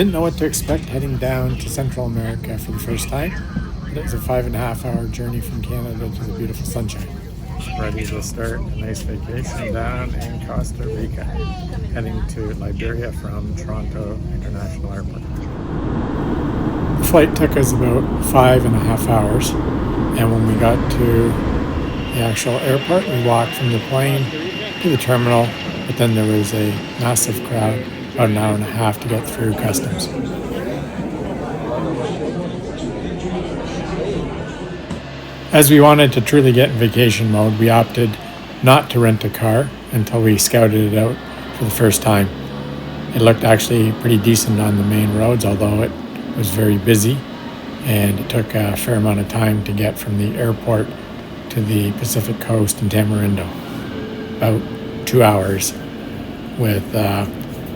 Didn't know what to expect heading down to Central America for the first time, but it was a 5.5 hour journey from Canada to the beautiful sunshine. Ready to start a nice vacation down in Costa Rica, heading to Liberia from Toronto International Airport. The flight took us about 5.5 hours, and when we got to the actual airport, we walked from the plane to the terminal, but then there was a massive crowd, about an hour and a half to get through customs. As we wanted to truly get in vacation mode, we opted not to rent a car until we scouted it out for the first time. It looked actually pretty decent on the main roads, although it was very busy, and it took a fair amount of time to get from the airport to the Pacific coast in Tamarindo. About 2 hours with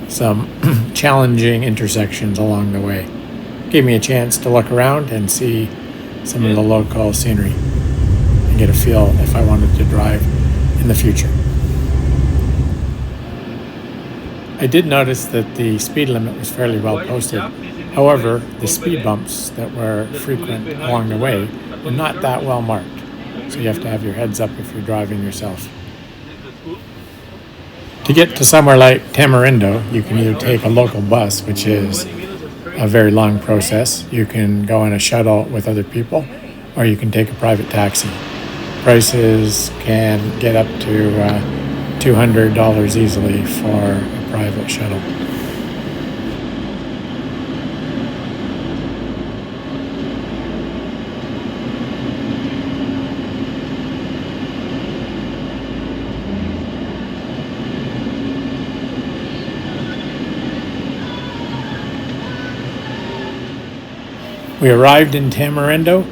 some challenging intersections along the way. Gave me a chance to look around and see some of the local scenery and get a feel if I wanted to drive in the future. I did notice that the speed limit was fairly well posted. However, the speed bumps that were frequent along the way were not that well marked, so you have to have your heads up if you're driving yourself. To get to somewhere like Tamarindo, you can either take a local bus, which is a very long process. You can go on a shuttle with other people, or you can take a private taxi. Prices can get up to $200 easily for a private shuttle. We arrived in Tamarindo,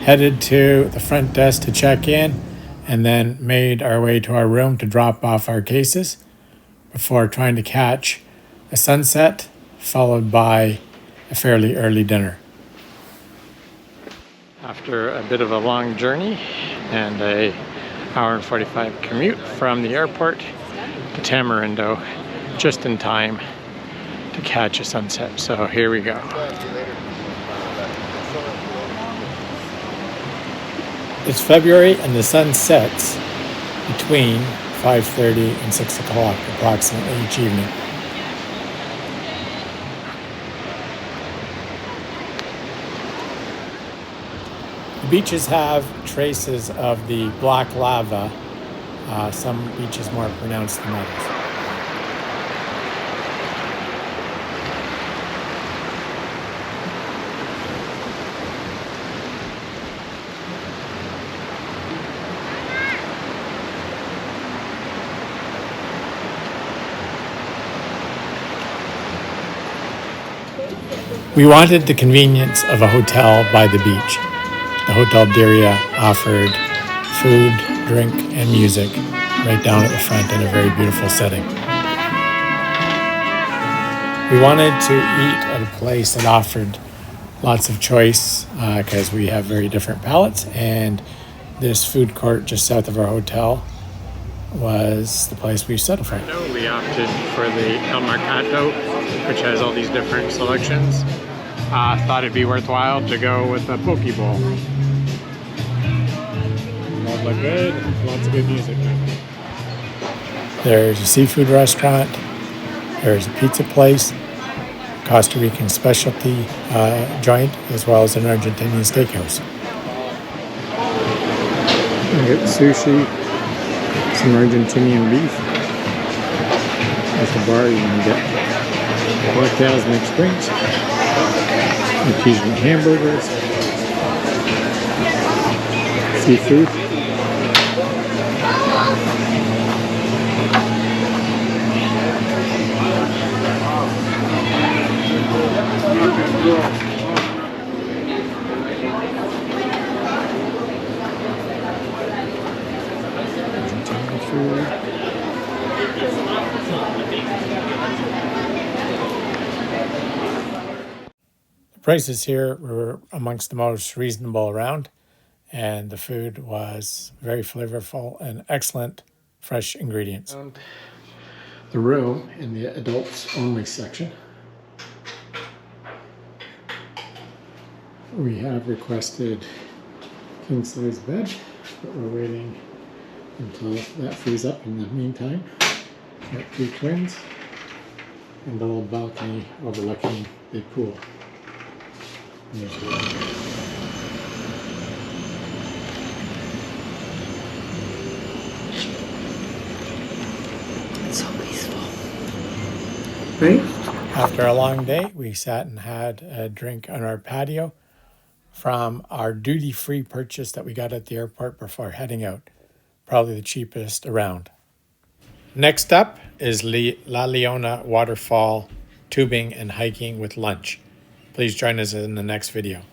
headed to the front desk to check in, and then made our way to our room to drop off our cases before trying to catch a sunset, followed by a fairly early dinner. After a bit of a long journey and an hour and 45 commute from the airport to Tamarindo, just in time to catch a sunset. So here we go. It's February and the sun sets between 5:30 and 6 o'clock approximately each evening. The beaches have traces of the black lava, some beaches more pronounced than others. We wanted the convenience of a hotel by the beach. The Hotel Daria offered food, drink, and music right down at the front in a very beautiful setting. We wanted to eat at a place that offered lots of choice because we have very different palates, and this food court just south of our hotel was the place we settled for. We opted for the El Mercato, which has all these different selections. Thought it'd be worthwhile to go with a poke bowl. All look good, lots of good music. There's a seafood restaurant, there's a pizza place, Costa Rican specialty joint, as well as an Argentinian steakhouse. You get sushi, some Argentinian beef. At the bar you can get cocktails, mixed drinks, occasional hamburgers, seafood. Argentinian food. Prices here were amongst the most reasonable around, and the food was very flavorful and excellent fresh ingredients. The room in the adults only section. We have requested king-size bed, but we're waiting until that frees up. In the meantime, got 2 twins and a little balcony overlooking the pool. And there's water. It's so peaceful. Right? After a long day, we sat and had a drink on our patio from our duty-free purchase that we got at the airport before heading out. Probably the cheapest around. Next up is La Leona waterfall, tubing, and hiking with lunch. Please join us in the next video.